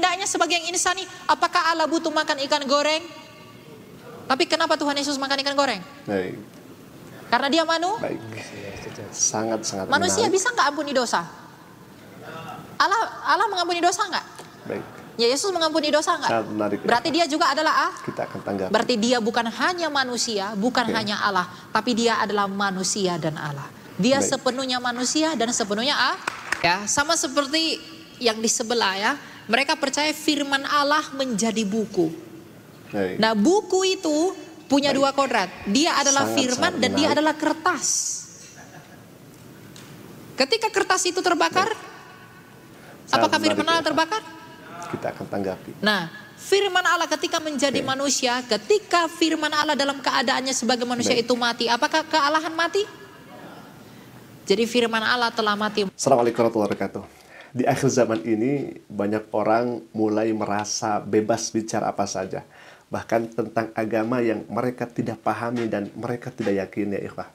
logikanya sebagai yang insani, apakah Allah butuh makan ikan goreng? Tapi kenapa Tuhan Yesus makan ikan goreng? Baik. Karena dia Baik. Sangat-sangat manusia menarik. bisa nggak ampuni dosa? Allah mengampuni dosa nggak? Baik. Ya Yesus mengampuni dosa nggak? Sangat menarik. Berarti dia juga adalah Kita akan tanggapi. Berarti dia bukan hanya manusia, bukan hanya Allah, tapi dia adalah manusia dan Allah. Dia Baik. sepenuhnya manusia dan sepenuhnya Allah. Ya, sama seperti yang di sebelah ya. Mereka percaya firman Allah menjadi buku. Baik. Nah, buku itu punya dua kodrat. Dia adalah Sangat, firman sangat dan dia menarik. adalah kertas. Ketika kertas itu terbakar, apakah menarik, firman Allah ya. terbakar? Kita akan tanggapi. Nah, firman Allah ketika menjadi manusia, ketika firman Allah dalam keadaannya sebagai manusia Baik. itu mati, apakah kealahan mati? Jadi firman Allah telah mati. Assalamualaikum warahmatullahi wabarakatuh. Di akhir zaman ini banyak orang mulai merasa bebas bicara apa saja. Bahkan tentang agama yang mereka tidak pahami dan mereka tidak yakin, ya ikhwah.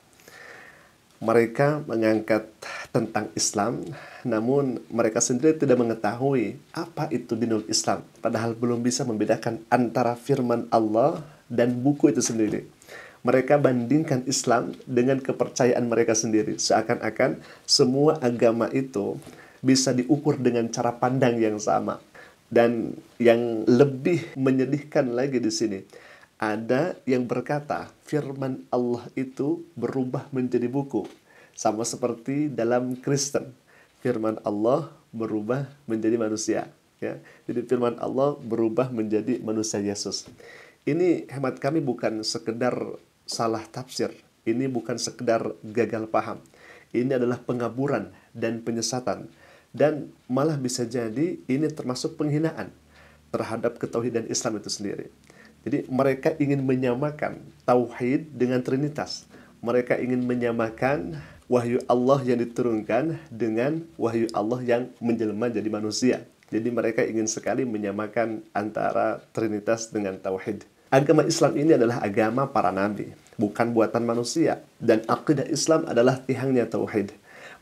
Mereka mengangkat tentang Islam, namun mereka sendiri tidak mengetahui apa itu dinul Islam. Padahal belum bisa membedakan antara firman Allah dan buku itu sendiri. Mereka bandingkan Islam dengan kepercayaan mereka sendiri. Seakan-akan semua agama itu bisa diukur dengan cara pandang yang sama. Dan yang lebih menyedihkan lagi di sini, ada yang berkata firman Allah itu berubah menjadi buku. Sama seperti dalam Kristen, firman Allah berubah menjadi manusia. Ya. Jadi firman Allah berubah menjadi manusia Yesus. Ini hemat kami bukan sekedar salah tafsir. Ini bukan sekedar gagal paham. Ini adalah pengaburan dan penyesatan. Dan malah bisa jadi ini termasuk penghinaan terhadap ketauhidan Islam itu sendiri. Jadi mereka ingin menyamakan tauhid dengan trinitas. Mereka ingin menyamakan wahyu Allah yang diturunkan dengan wahyu Allah yang menjelma jadi manusia. Jadi mereka ingin sekali menyamakan antara trinitas dengan tauhid. Agama Islam ini adalah agama para nabi, bukan buatan manusia. Dan akidah Islam adalah tiangnya tauhid.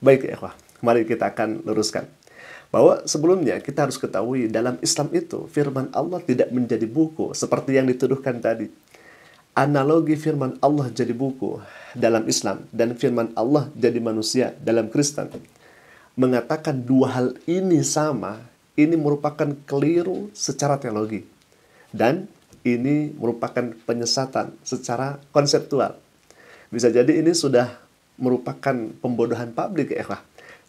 Baik ya ikhwah, mari kita akan luruskan bahwa sebelumnya kita harus ketahui dalam Islam itu firman Allah tidak menjadi buku seperti yang dituduhkan tadi. Analogi firman Allah jadi buku dalam Islam dan firman Allah jadi manusia dalam Kristen, mengatakan dua hal ini sama, ini merupakan keliru secara teologi dan ini merupakan penyesatan secara konseptual. Bisa jadi ini sudah merupakan pembodohan publik ya ikhwah.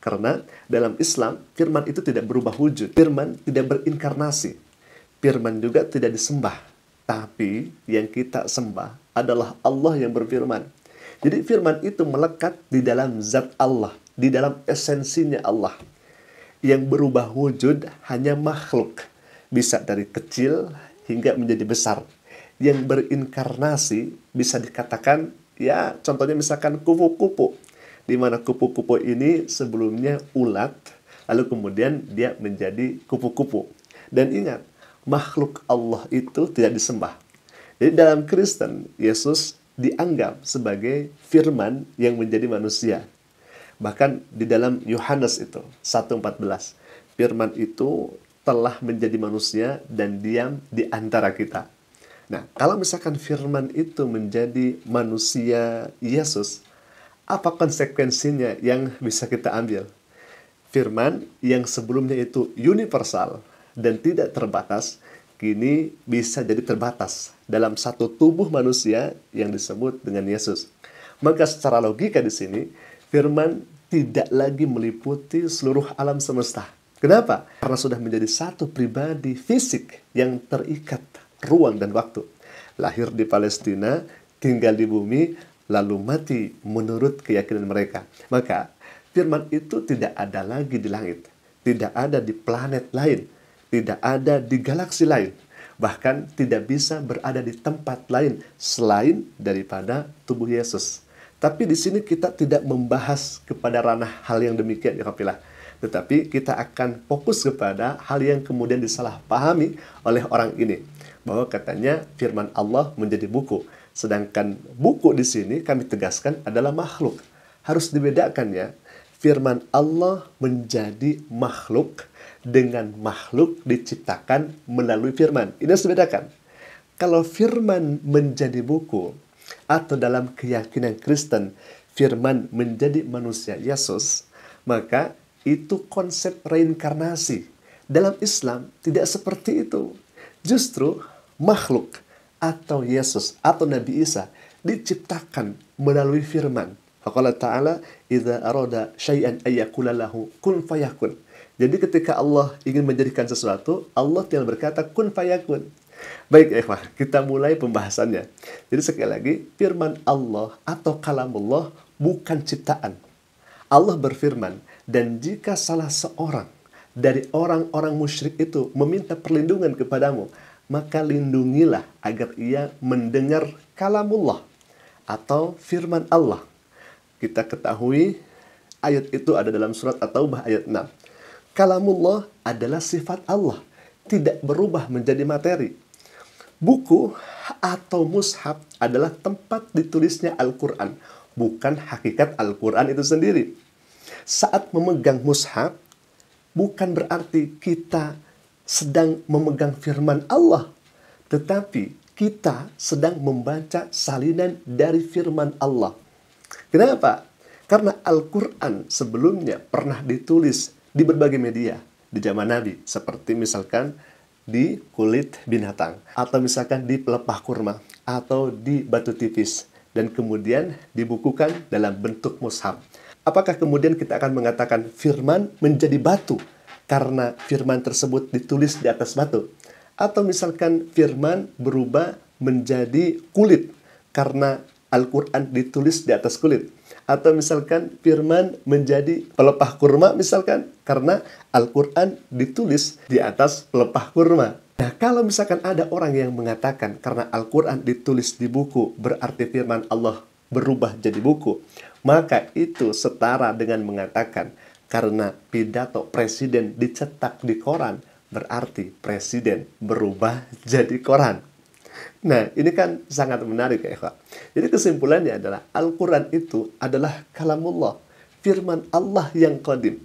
Karena dalam Islam firman itu tidak berubah wujud, firman tidak berinkarnasi, firman juga tidak disembah. Tapi yang kita sembah adalah Allah yang berfirman. Jadi firman itu melekat di dalam zat Allah, di dalam esensinya Allah. Yang berubah wujud hanya makhluk, bisa dari kecil hingga menjadi besar. Yang berinkarnasi bisa dikatakan, ya contohnya misalkan kupu-kupu, di mana kupu-kupu ini sebelumnya ulat, lalu kemudian dia menjadi kupu-kupu. Dan ingat, makhluk Allah itu tidak disembah. Jadi dalam Kristen, Yesus dianggap sebagai firman yang menjadi manusia. Bahkan di dalam Yohanes itu, 1:14, firman itu telah menjadi manusia dan diam di antara kita. Nah, kalau misalkan firman itu menjadi manusia Yesus, apa konsekuensinya yang bisa kita ambil? Firman yang sebelumnya itu universal dan tidak terbatas, kini bisa jadi terbatas dalam satu tubuh manusia yang disebut dengan Yesus. Maka secara logika di sini, firman tidak lagi meliputi seluruh alam semesta. Kenapa? Karena sudah menjadi satu pribadi fisik yang terikat ruang dan waktu. Lahir di Palestina, tinggal di bumi, lalu mati menurut keyakinan mereka. Maka firman itu tidak ada lagi di langit, tidak ada di planet lain, tidak ada di galaksi lain, bahkan tidak bisa berada di tempat lain selain daripada tubuh Yesus. Tapi di sini kita tidak membahas kepada ranah hal yang demikian ya kafilah. Tetapi kita akan fokus kepada hal yang kemudian disalahpahami oleh orang ini, bahwa katanya firman Allah menjadi buku. Sedangkan buku di sini kami tegaskan adalah makhluk. Harus dibedakan ya. Firman Allah menjadi makhluk dengan makhluk diciptakan melalui firman. Ini harus dibedakan. Kalau firman menjadi buku, atau dalam keyakinan Kristen, firman menjadi manusia Yesus, maka itu konsep reinkarnasi. Dalam Islam tidak seperti itu. Justru makhluk atau Yesus atau Nabi Isa diciptakan melalui firman. Faqala ta'ala, "Idza arada syai'an ayyakula lahu kun fayakun." Jadi ketika Allah ingin menjadikan sesuatu, Allah tinggal berkata kun fayakun. Baik, ikhwah, kita mulai pembahasannya. Jadi sekali lagi, firman Allah atau kalamullah bukan ciptaan. Allah berfirman, dan jika salah seorang dari orang-orang musyrik itu meminta perlindungan kepadamu, maka lindungilah agar ia mendengar kalamullah atau firman Allah. Kita ketahui ayat itu ada dalam surat At-Taubah ayat 6. Kalamullah adalah sifat Allah, tidak berubah menjadi materi. Buku atau mushaf adalah tempat ditulisnya Al-Quran, bukan hakikat Al-Quran itu sendiri. Saat memegang mushaf, bukan berarti kita sedang memegang firman Allah, tetapi kita sedang membaca salinan dari firman Allah. Kenapa? Karena Al-Quran sebelumnya pernah ditulis di berbagai media di zaman Nabi, seperti misalkan di kulit binatang, atau misalkan di pelepah kurma, atau di batu tipis, dan kemudian dibukukan dalam bentuk mushaf. Apakah kemudian kita akan mengatakan firman menjadi batu karena firman tersebut ditulis di atas batu? Atau misalkan firman berubah menjadi kulit karena Al-Quran ditulis di atas kulit? Atau misalkan firman menjadi pelepah kurma misalkan karena Al-Quran ditulis di atas pelepah kurma. Nah, kalau misalkan ada orang yang mengatakan karena Al-Quran ditulis di buku berarti firman Allah berubah jadi buku, maka itu setara dengan mengatakan karena pidato presiden dicetak di koran berarti presiden berubah jadi koran. Nah, ini kan sangat menarik ya, Kak. Jadi kesimpulannya adalah Al-Quran itu adalah kalamullah, firman Allah yang qadim.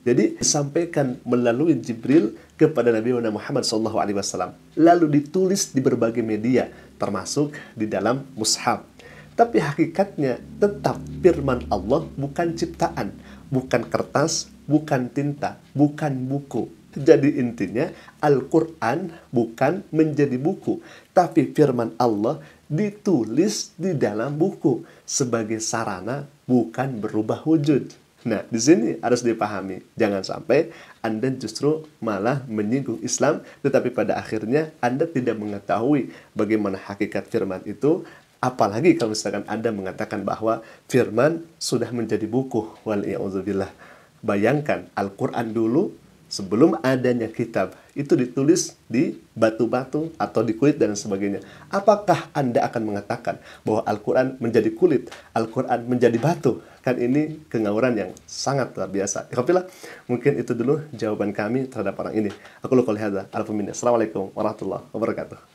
Jadi disampaikan melalui Jibril kepada Nabi Muhammad SAW. Lalu ditulis di berbagai media, termasuk di dalam mushaf. Tapi hakikatnya tetap firman Allah, bukan ciptaan, bukan kertas, bukan tinta, bukan buku. Jadi intinya Al-Quran bukan menjadi buku, tapi firman Allah ditulis di dalam buku sebagai sarana, bukan berubah wujud. Nah, di sini harus dipahami. Jangan sampai Anda justru malah menyinggung Islam, tetapi pada akhirnya Anda tidak mengetahui bagaimana hakikat firman itu. Apalagi kalau misalkan Anda mengatakan bahwa firman sudah menjadi buku. Wal'iya'udzubillah. Bayangkan Al-Quran dulu, sebelum adanya kitab, itu ditulis di batu-batu atau di kulit dan sebagainya. Apakah Anda akan mengatakan bahwa Al-Quran menjadi kulit, Al-Quran menjadi batu? Kan ini kengawuran yang sangat luar biasa. Alhamdulillah, mungkin itu dulu jawaban kami terhadap orang ini. Aku lupa lihat. Assalamualaikum warahmatullahi wabarakatuh.